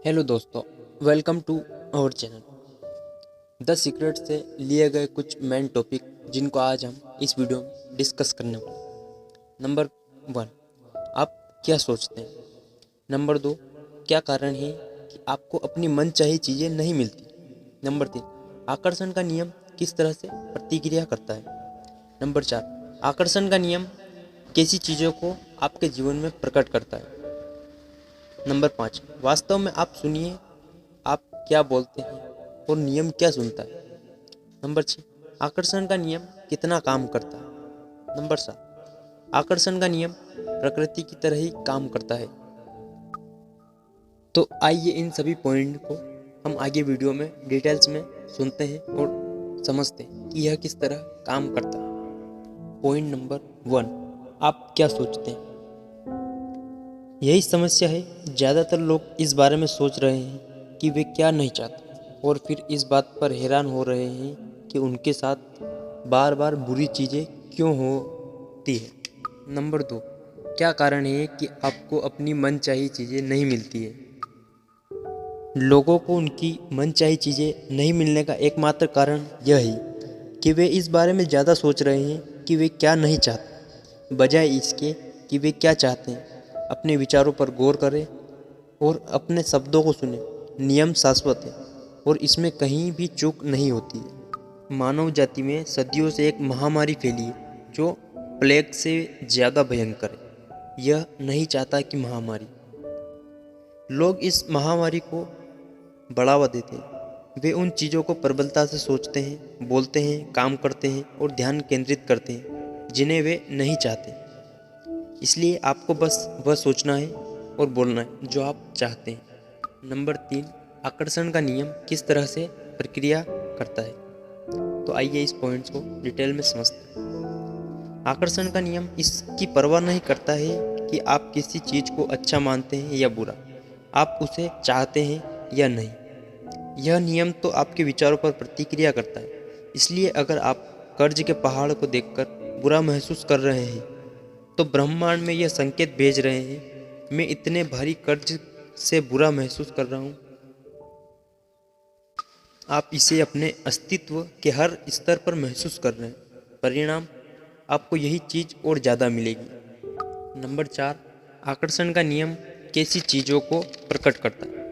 Hello दोस्तों, welcome to our channel the secret से लिए गए कुछ मेन टॉपिक जिनको आज हम इस वीडियो में डिस्कस करने वाले हैं। नंबर 1, आप क्या सोचते हैं। नंबर 2, क्या कारण है कि आपको अपनी मनचाही चीज़ें नहीं मिलती। नंबर 3, आकर्षण का नियम किस तरह से प्रतिक्रिया करता है। नंबर 4, आकर्षण का नियम कैसी चीज़ों को आपके जीवन में प्रकट करता है। नंबर 5, वास्तव में आप सुनिए, आप क्या बोलते हैं और नियम क्या सुनता है। नंबर 6, आकर्षण का नियम कितना काम करता है। नंबर 7, आकर्षण का नियम प्रकृति की तरह ही काम करता है। तो आइए इन सभी पॉइंट को हम आगे वीडियो में डिटेल्स में सुनते हैं और समझते हैं कि यह किस तरह काम करता है। पॉइंट नंबर 1, आप क्या सोचते हैं। यही समस्या है, ज़्यादातर लोग इस बारे में सोच रहे हैं कि वे क्या नहीं चाहते और फिर इस बात पर हैरान हो रहे हैं कि उनके साथ बार बार बुरी चीज़ें क्यों होती है। नंबर 2, क्या कारण है कि आपको अपनी मनचाही चीज़ें नहीं मिलती है। लोगों को उनकी मनचाही चीज़ें नहीं मिलने का एकमात्र कारण यह है कि वे इस बारे में ज़्यादा सोच रहे हैं कि वे क्या नहीं चाहते, बजाय इसके कि वे क्या चाहते हैं। अपने विचारों पर गौर करें और अपने शब्दों को सुने। नियम शाश्वत है और इसमें कहीं भी चूक नहीं होती है। मानव जाति में सदियों से एक महामारी फैली है जो प्लेग से ज़्यादा भयंकर है। यह नहीं चाहता कि महामारी, लोग इस महामारी को बढ़ावा देते हैं। वे उन चीज़ों को प्रबलता से सोचते हैं, बोलते हैं, काम करते हैं और ध्यान केंद्रित करते हैं जिन्हें वे नहीं चाहते। इसलिए आपको बस वह सोचना है और बोलना है जो आप चाहते हैं। नंबर 3, आकर्षण का नियम किस तरह से प्रक्रिया करता है। तो आइए इस पॉइंट्स को डिटेल में समझते हैं। आकर्षण का नियम इसकी परवाह नहीं करता है कि आप किसी चीज़ को अच्छा मानते हैं या बुरा, आप उसे चाहते हैं या नहीं। यह नियम तो आपके विचारों पर प्रतिक्रिया करता है। इसलिए अगर आप कर्ज के पहाड़ को देखकर बुरा महसूस कर रहे हैं तो ब्रह्मांड में यह संकेत भेज रहे हैं, मैं इतने भारी कर्ज से बुरा महसूस कर रहा हूँ। आप इसे अपने अस्तित्व के हर स्तर पर महसूस कर रहे हैं। परिणाम, आपको यही चीज़ और ज़्यादा मिलेगी। नंबर 4, आकर्षण का नियम कैसी चीज़ों को प्रकट करता है।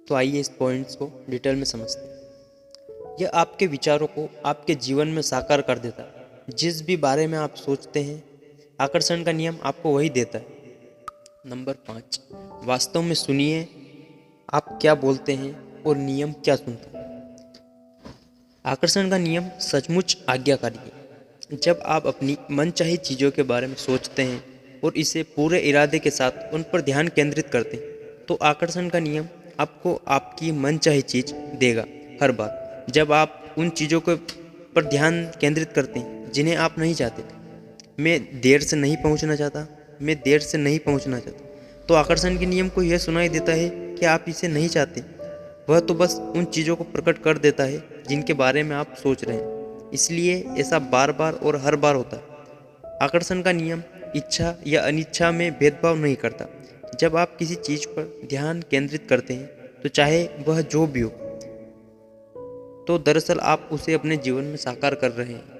तो आइए इस पॉइंट्स को डिटेल में समझते हैं। यह आपके विचारों को आपके जीवन में साकार कर देता है। जिस भी बारे में आप सोचते हैं, आकर्षण का नियम आपको वही देता है। नंबर 5, वास्तव में सुनिए, आप क्या बोलते हैं और नियम क्या सुनता है। आकर्षण का नियम सचमुच आज्ञाकारी है। जब आप अपनी मनचाही चीज़ों के बारे में सोचते हैं और इसे पूरे इरादे के साथ उन पर ध्यान केंद्रित करते हैं तो आकर्षण का नियम आपको आपकी मनचाही चीज़ देगा। हर बार जब आप उन चीज़ों के पर ध्यान केंद्रित करते हैं जिन्हें आप नहीं चाहते, मैं देर से नहीं पहुंचना चाहता, मैं देर से नहीं पहुंचना चाहता, तो आकर्षण के नियम को यह सुनाई देता है कि आप इसे नहीं चाहते। वह तो बस उन चीज़ों को प्रकट कर देता है जिनके बारे में आप सोच रहे हैं। इसलिए ऐसा बार बार और हर बार होता है। आकर्षण का नियम इच्छा या अनिच्छा में भेदभाव नहीं करता। जब आप किसी चीज़ पर ध्यान केंद्रित करते हैं तो चाहे वह जो भी हो, तो दरअसल आप उसे अपने जीवन में साकार कर रहे हैं।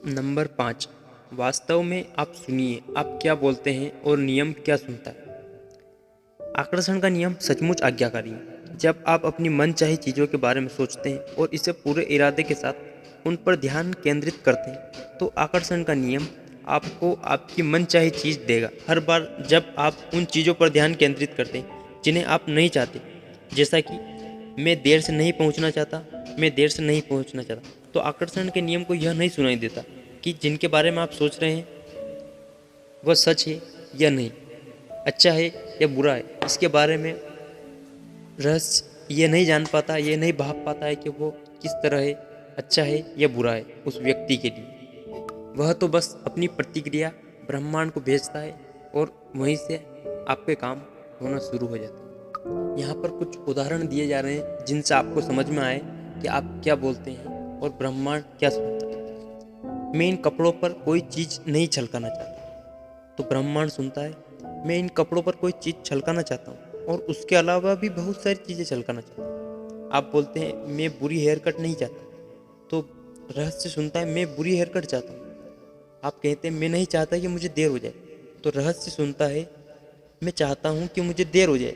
नंबर 5, वास्तव में आप सुनिए, आप क्या बोलते हैं और नियम क्या सुनता है। आकर्षण का नियम सचमुच आज्ञाकारी है। जब आप अपनी मनचाही चीज़ों के बारे में सोचते हैं और इसे पूरे इरादे के साथ उन पर ध्यान केंद्रित करते हैं तो आकर्षण का नियम आपको आपकी मनचाही चीज़ देगा। हर बार जब आप उन चीज़ों पर ध्यान केंद्रित करते हैं जिन्हें आप नहीं चाहते, जैसा कि मैं देर से नहीं पहुंचना चाहता, मैं देर से नहीं पहुंचना चाहता, तो आकर्षण के नियम को यह नहीं सुनाई देता कि जिनके बारे में आप सोच रहे हैं वह सच है या नहीं, अच्छा है या बुरा है। इसके बारे में रहस्य ये नहीं जान पाता, ये नहीं भाप पाता है कि वो किस तरह है, अच्छा है या बुरा है उस व्यक्ति के लिए। वह तो बस अपनी प्रतिक्रिया ब्रह्मांड को भेजता है और वहीं से आपके काम होना शुरू हो जाता है। यहाँ पर कुछ उदाहरण दिए जा रहे हैं जिनसे आपको समझ में आए कि आप क्या बोलते हैं और ब्रह्मांड क्या सुनता है। मैं इन कपड़ों पर कोई चीज़ नहीं छलकाना चाहता, तो ब्रह्मांड सुनता है, मैं इन कपड़ों पर कोई चीज़ छलकाना चाहता हूँ, और उसके अलावा भी बहुत सारी चीज़ें चल करना चाहता हूँ। आप बोलते हैं मैं बुरी हेयर कट नहीं चाहता, तो रहस्य सुनता है मैं बुरी हेयर कट चाहता हूँ। आप कहते हैं मैं नहीं चाहता कि मुझे देर हो जाए, तो रहस्य सुनता है मैं चाहता हूँ कि मुझे देर हो जाए।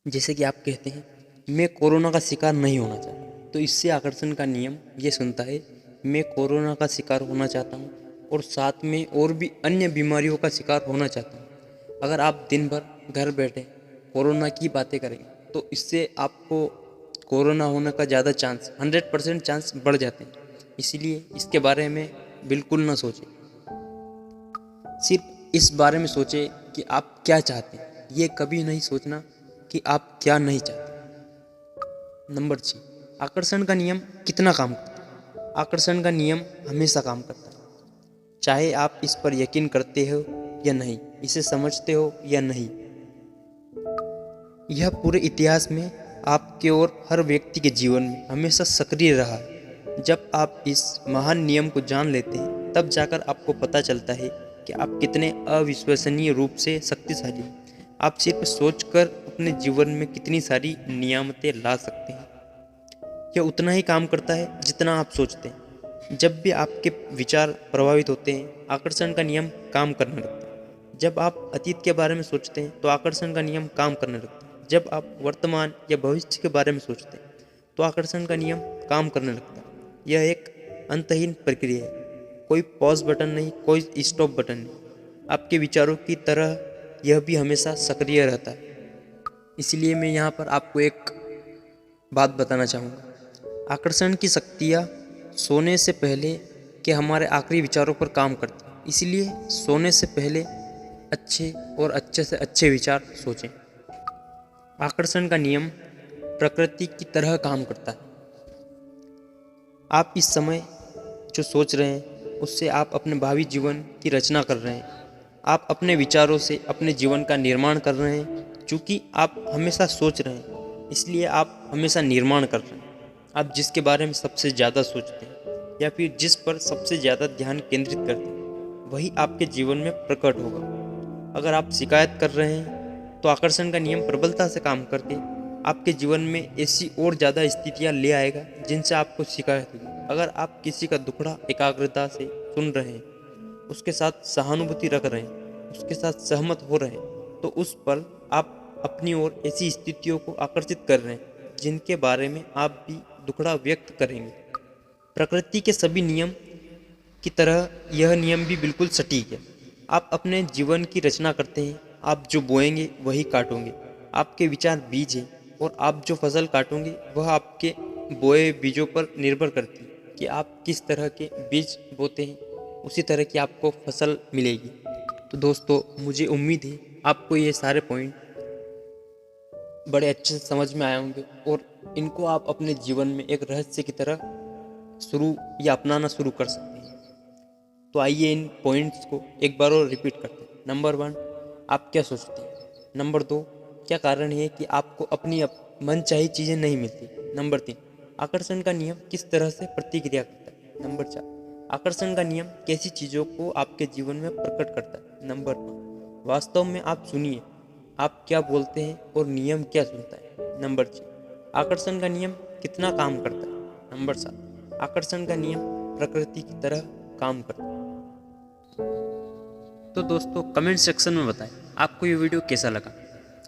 जैसे कि आप कहते हैं मैं कोरोना का शिकार नहीं होना चाहता, तो इससे आकर्षण का नियम ये सुनता है मैं कोरोना का शिकार होना चाहता हूँ और साथ में और भी अन्य बीमारियों का शिकार होना चाहता हूँ। अगर आप दिन भर घर बैठे कोरोना की बातें करेंगे तो इससे आपको कोरोना होने का ज़्यादा चांस 100% चांस बढ़ जाते हैं। इसीलिए इसके बारे में बिल्कुल ना सोचें, सिर्फ इस बारे में सोचें कि आप क्या चाहते हैं। ये कभी नहीं सोचना कि आप क्या नहीं चाहते। नंबर 6, आकर्षण का नियम कितना काम करता है। आकर्षण का नियम हमेशा काम करता है, चाहे आप इस पर यकीन करते हो या नहीं, इसे समझते हो या नहीं। यह पूरे इतिहास में आपके और हर व्यक्ति के जीवन में हमेशा सक्रिय रहा है। जब आप इस महान नियम को जान लेते हैं तब जाकर आपको पता चलता है कि आप कितने अविश्वसनीय रूप से शक्तिशाली हैं। आप सिर्फ सोचकर अपने जीवन में कितनी सारी नियामतें ला सकते हैं। यह उतना ही काम करता है जितना आप सोचते हैं। जब भी आपके विचार प्रभावित होते हैं आकर्षण का नियम काम करने लगता है। जब आप अतीत के बारे में सोचते हैं तो आकर्षण का नियम काम करने लगता है। जब आप वर्तमान या भविष्य के बारे में सोचते हैं तो आकर्षण का नियम काम करने लगता है। यह एक अंतहीन प्रक्रिया है, कोई पॉज बटन नहीं, कोई स्टॉप बटन नहीं। आपके विचारों की तरह यह भी हमेशा सक्रिय रहता है। इसलिए मैं यहाँ पर आपको एक बात बताना चाहूँगा। आकर्षण की शक्तियाँ सोने से पहले के हमारे आखिरी विचारों पर काम करती हैं। इसलिए सोने से पहले अच्छे और अच्छे से अच्छे विचार सोचें। आकर्षण का नियम प्रकृति की तरह काम करता है। आप इस समय जो सोच रहे हैं उससे आप अपने भावी जीवन की रचना कर रहे हैं। आप अपने विचारों से अपने जीवन का निर्माण कर रहे हैं। चूँकि आप हमेशा सोच रहे हैं इसलिए आप हमेशा निर्माण कर रहे हैं। आप जिसके बारे में सबसे ज़्यादा सोचते हैं या फिर जिस पर सबसे ज़्यादा ध्यान केंद्रित करते हैं वही आपके जीवन में प्रकट होगा। अगर आप शिकायत कर रहे हैं तो आकर्षण का नियम प्रबलता से काम करके आपके जीवन में ऐसी और ज़्यादा स्थितियाँ ले आएगा जिनसे आपको शिकायत होगी। अगर आप किसी का दुखड़ा एकाग्रता से सुन रहे हैं, उसके साथ सहानुभूति रख रहे हैं, उसके साथ सहमत हो रहे हैं, तो उस पल आप अपनी ओर ऐसी स्थितियों को आकर्षित कर रहे हैं जिनके बारे में आप भी दुखड़ा व्यक्त करेंगे। प्रकृति के सभी नियम की तरह यह नियम भी बिल्कुल सटीक है। आप अपने जीवन की रचना करते हैं। आप जो बोएंगे वही काटोगे। आपके विचार बीज हैं और आप जो फसल काटोगे वह आपके बोए बीजों पर निर्भर करती है कि आप किस तरह के बीज बोते हैं, उसी तरह की आपको फसल मिलेगी। तो दोस्तों मुझे उम्मीद है आपको ये सारे पॉइंट बड़े अच्छे से समझ में आए होंगे और इनको आप अपने जीवन में एक रहस्य की तरह शुरू या अपनाना शुरू कर सकते हैं। तो आइए इन पॉइंट्स को एक बार और रिपीट करते हैं। नंबर 1, आप क्या सोचते हैं। नंबर 2, क्या कारण है कि आपको अपनी मनचाही चीज़ें नहीं मिलती। नंबर 3, आकर्षण का नियम किस तरह से प्रतिक्रिया करता है। नंबर 4, आकर्षण का नियम कैसी चीज़ों को आपके जीवन में प्रकट करता है। नंबर 5, वास्तव में आप सुनिए आप क्या बोलते हैं और नियम क्या सुनता है। नंबर 6, आकर्षण का नियम कितना काम करता है। नंबर 7, आकर्षण का नियम प्रकृति की तरह काम करता है। तो दोस्तों कमेंट सेक्शन में बताएं आपको ये वीडियो कैसा लगा।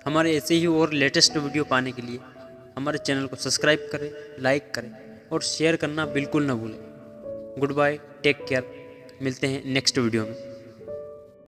हमारे ऐसे ही और लेटेस्ट वीडियो पाने के लिए हमारे चैनल को सब्सक्राइब करें, लाइक करें और शेयर करना बिल्कुल ना भूलें। गुड बाय, टेक केयर, मिलते हैं नेक्स्ट वीडियो में।